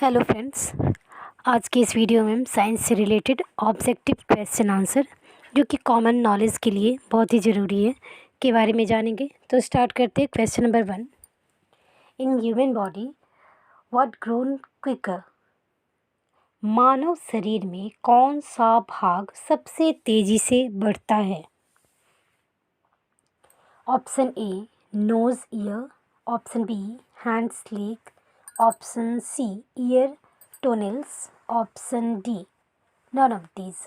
Hello friends. आज के इस वीडियो में हम साइंस से रिलेटेड ऑब्जेक्टिव क्वेश्चन आंसर जो कि कॉमन नॉलेज के लिए बहुत ही ज़रूरी है के बारे में जानेंगे। तो स्टार्ट करते हैं। Question number 1, in human body what grown quicker. मानव शरीर में कौन सा भाग सबसे तेज़ी से बढ़ता है? Option A nose ear, option B hands leg, option C ear toenails, option D none of these.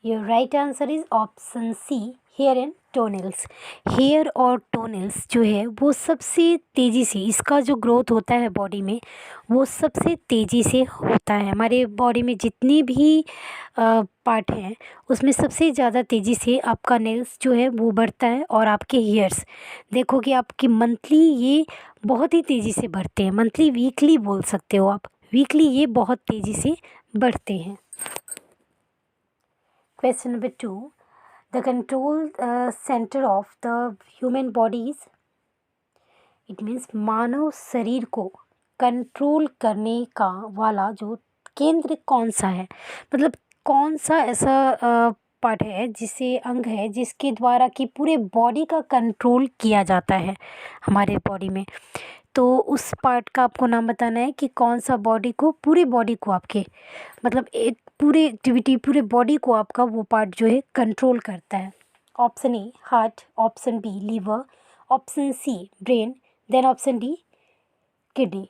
Your right answer is option C hair and toenails. Hair और टोनल्स जो है वो सबसे तेज़ी से, इसका जो ग्रोथ होता है बॉडी में वो सबसे तेज़ी से होता है। हमारे बॉडी में जितनी भी पार्ट हैं उसमें सबसे ज़्यादा तेज़ी से आपका नेल्स जो है वो बढ़ता है। और आपके हेयर्स देखो कि आपकी मंथली ये बहुत ही तेज़ी से बढ़ते हैं। मंथली वीकली बोल सकते हो आप, वीकली ये बहुत तेज़ी से बढ़ते हैं। Question number 2, the control center of the human body is, it means मानव शरीर को कंट्रोल करने का वाला जो केंद्र कौन सा है, मतलब कौन सा ऐसा पार्ट है जिसे अंग है जिसके द्वारा कि पूरे बॉडी का कंट्रोल किया जाता है हमारे बॉडी में। तो उस पार्ट का आपको नाम बताना है कि कौन सा बॉडी को, पूरी बॉडी को आपके, मतलब एक पूरी एक्टिविटी पूरे बॉडी को आपका वो पार्ट जो है कंट्रोल करता है। Option A heart, option B liver, option C brain, then option D kidney.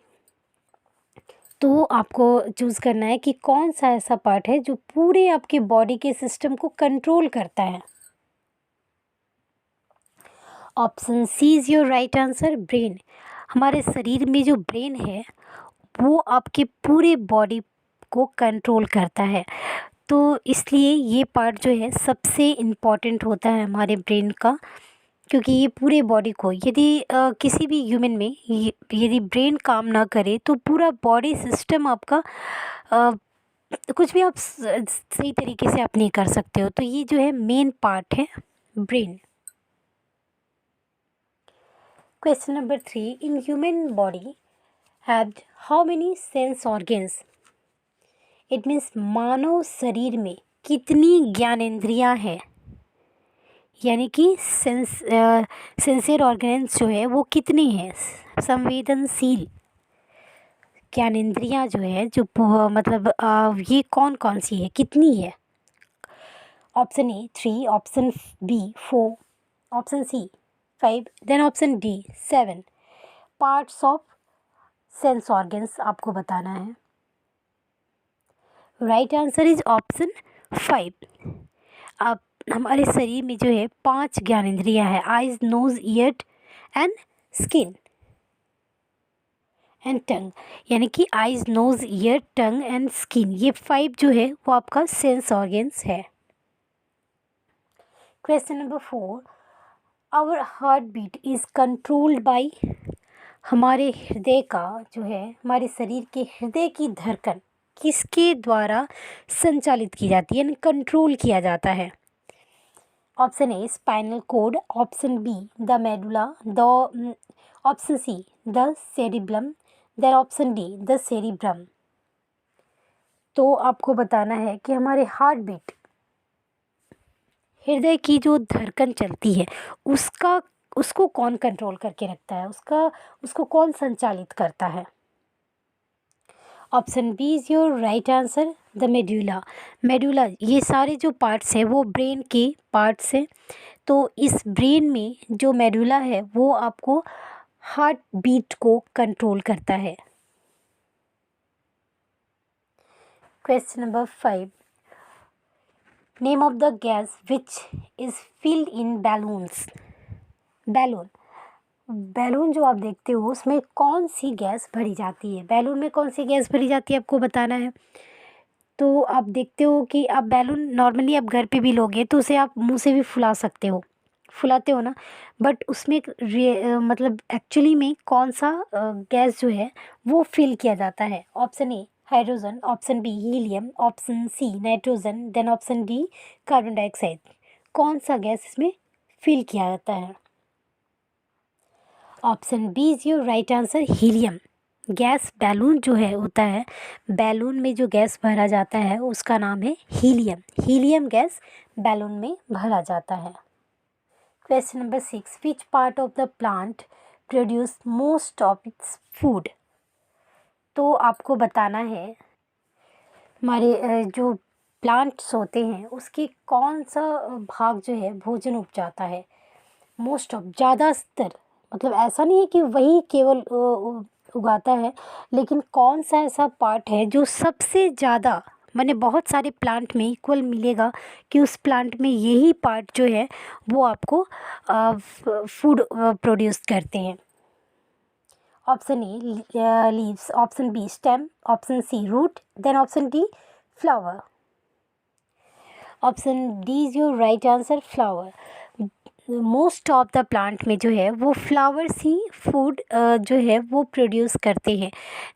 तो आपको चूज़ करना है कि कौन सा ऐसा पार्ट है जो पूरे आपके बॉडी के सिस्टम को कंट्रोल करता है। Option C is your right answer, brain. हमारे शरीर में जो ब्रेन है वो आपके पूरे बॉडी को कंट्रोल करता है। तो इसलिए ये पार्ट जो है सबसे इम्पॉर्टेंट होता है हमारे ब्रेन का, क्योंकि ये पूरे बॉडी को, यदि किसी भी ह्यूमन में यदि ब्रेन काम ना करे तो पूरा बॉडी सिस्टम आपका कुछ भी आप सही तरीके से आप नहीं कर सकते हो। तो ये जो है मेन पार्ट है brain. Question number 3, in human body have how many sense organs. It means मानव शरीर में कितनी ज्ञानेंद्रियां हैं, यानी कि सेंसर ऑर्गन्स जो है वो कितनी हैं, संवेदनशील ज्ञानेंद्रियां जो है जो मतलब ये कौन कौन सी है, कितनी है। Option A 3, option B 4, option C 5, then option D 7 parts of sense organs आपको बताना है। Right answer is option 5। आप हमारे शरीर में जो है 5 ज्ञानेंद्रियां हैं, eyes, nose, ear and skin and tongue, यानी कि eyes, nose, ear, tongue and skin, ये 5 जो है वो आपका सेंस ऑर्गन्स है। Question number 4, our heart beat is controlled by. हमारे हृदय का जो है, हमारे शरीर के हृदय की धड़कन किसके द्वारा संचालित की जाती है, यानी कंट्रोल किया जाता है। Option A spinal cord, option B the medulla, the option C the cerebellum, then option D the cerebrum. तो आपको बताना है कि हमारे हार्ट बीट, हृदय की जो धड़कन चलती है उसको कौन कंट्रोल करके रखता है, उसको कौन संचालित करता है। Option B is your right answer, the medulla. Medulla, ये सारे जो पार्ट्स हैं वो ब्रेन के पार्ट्स हैं। तो इस ब्रेन में जो मेडुला है वो आपको हार्ट बीट को कंट्रोल करता है। Question number 5, name of the gas which is filled in balloons. Balloon जो आप देखते हो उसमें कौन सी गैस भरी जाती है, बैलून में कौन सी गैस भरी जाती है आपको बताना है। तो आप देखते हो कि आप बैलून नॉर्मली आप घर पे भी लोगे तो उसे आप मुंह से भी फुला सकते हो, फुलाते हो ना, बट उसमें मतलब एक्चुअली में कौन सा गैस जो है वो फिल किया जाता है। Option A hydrogen, option B helium, option C nitrogen, then option D carbon dioxide. कौन सा गैस इसमें फिल किया जाता है। Option B is your right answer, helium. Gas balloon जो है होता है, बैलून में जो गैस भरा जाता है उसका नाम है हीलियम। हीलियम गैस बैलून में भरा जाता है। Question number 6, which part of the plant produce most of its food. तो आपको बताना है हमारे जो प्लांट्स होते हैं उसके कौन सा भाग जो है भोजन उपजाता है। मोस्ट ऑफ, ज़्यादातर, मतलब ऐसा नहीं है कि वही केवल उगाता है, लेकिन कौन सा ऐसा पार्ट है जो सबसे ज़्यादा, माने बहुत सारे प्लांट में इक्वल मिलेगा कि उस प्लांट में यही पार्ट जो है वो आपको फूड प्रोड्यूस करते हैं। Option A leaves, option B stem, option C root, then option D flower. Option D is your right answer, flower. Most of the plant में जो है वो फ्लावर्स ही फूड जो है वो प्रोड्यूस करते हैं।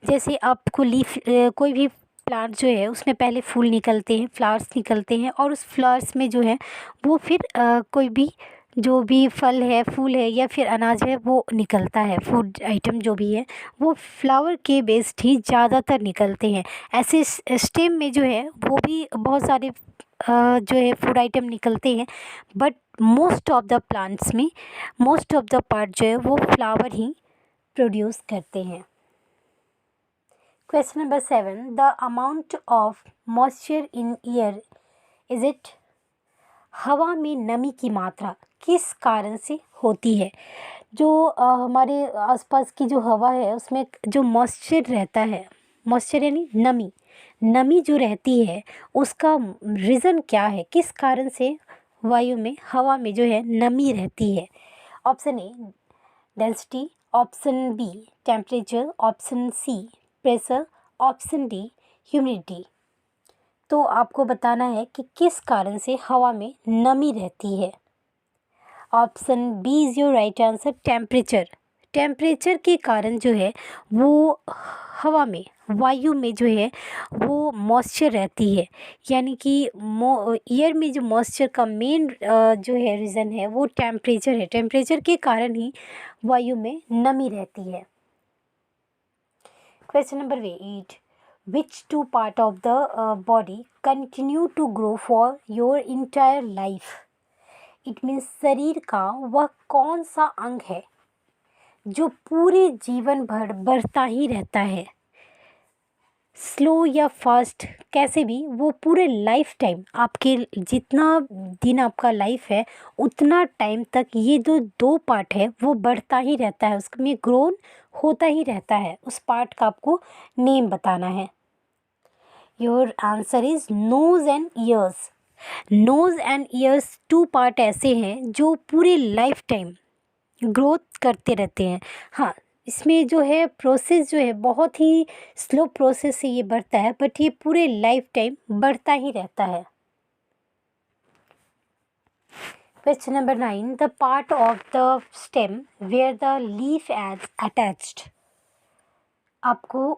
जैसे आपको लीफ, कोई भी प्लांट जो है उसमें पहले फूल निकलते हैं, फ्लावर्स निकलते हैं, और उस फ्लावर्स में जो है वो फिर कोई भी जो भी फल है, फूल है या फिर अनाज है वो निकलता है। फूड आइटम जो भी है वो फ्लावर के बेस्ड ही ज़्यादातर निकलते हैं। ऐसे स्टेम में जो है वो भी बहुत सारे जो है फूड आइटम निकलते हैं, but most of the plants में मोस्ट ऑफ द पार्ट जो है वो फ्लावर ही प्रोड्यूस करते हैं। Question number 7, the amount of moisture in air is it. हवा में नमी की मात्रा किस कारण से होती है। जो हमारे आसपास की जो हवा है उसमें जो मॉइस्चर रहता है, मॉइस्चर यानी नमी, नमी जो रहती है उसका रीज़न क्या है, किस कारण से वायु में, हवा में जो है नमी रहती है। Option A density, option B temperature, option C pressure, option D humidity. तो आपको बताना है कि किस कारण से हवा में नमी रहती है। Option B is your right answer, temperature. Temperature के कारण जो है वो हवा में, वायु में जो है वो मॉइस्चर रहती है, यानी कि एयर में जो मॉइस्चर का मेन जो है रीज़न है वो टेम्परेचर है। टेम्परेचर के कारण ही वायु में नमी रहती है। Question number 8, which two part of the body continue to grow for your entire life। It means शरीर का वह कौन सा अंग है जो पूरे जीवन भर बढ़ता ही रहता है। स्लो या फास्ट कैसे भी, वो पूरे लाइफ टाइम, आपके जितना दिन आपका लाइफ है उतना टाइम तक ये जो दो पार्ट है वो बढ़ता ही रहता है, उसमें ग्रोन होता ही रहता है। उस पार्ट का आपको नेम बताना है। Your answer is nose and ears. Nose and ears two part ऐसे हैं जो पूरे लाइफ टाइम ग्रोथ करते रहते हैं। हाँ, इसमें जो है प्रोसेस जो है बहुत ही स्लो प्रोसेस से ये बढ़ता है, बट ये पूरे लाइफ टाइम बढ़ता ही रहता है। Question number 9, the part of the stem where the leaf is attached. आपको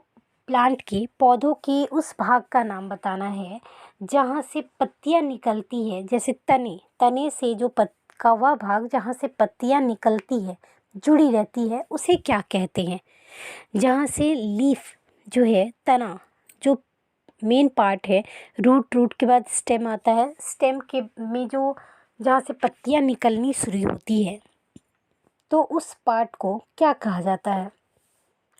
प्लांट के, पौधों के उस भाग का नाम बताना है जहाँ से पत्तियाँ निकलती है। जैसे तने, तने से जो का वह भाग जहाँ से पत्तियाँ निकलती है, जुड़ी रहती है, उसे क्या कहते हैं। जहाँ से लीफ जो है, तना जो मेन पार्ट है, रूट, रूट के बाद स्टेम आता है, स्टेम के में जो जहाँ से पत्तियाँ निकलनी शुरू होती है, तो उस पार्ट को क्या कहा जाता है।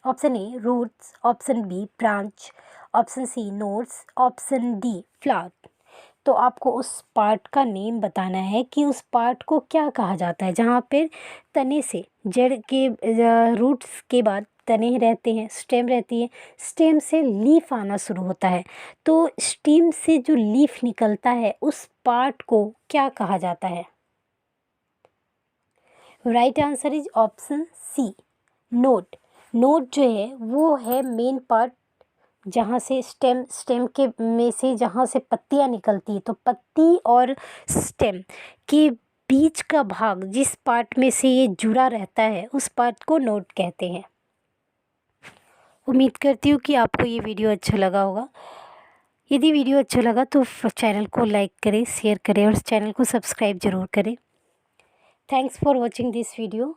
Option A roots, option B branch, option C nodes, option D flower. तो आपको उस पार्ट का नेम बताना है कि उस पार्ट को क्या कहा जाता है, जहाँ पर तने से, जड़ के, रूट्स के बाद तने रहते हैं, स्टेम रहती है, स्टेम से लीफ आना शुरू होता है, तो स्टेम से जो लीफ निकलता है उस पार्ट को क्या कहा जाता है। Right answer is option C node. Node जो है वो है मेन पार्ट जहाँ से स्टेम के में से जहाँ से पत्तियाँ निकलती है, तो पत्ती और स्टेम के बीच का भाग जिस पार्ट में से ये जुड़ा रहता है उस पार्ट को नोड कहते हैं। उम्मीद करती हूँ कि आपको ये वीडियो अच्छा लगा होगा। यदि वीडियो अच्छा लगा तो चैनल को लाइक करें, शेयर करें और चैनल को सब्सक्राइब ज़रूर करें। Thanks for watching this video.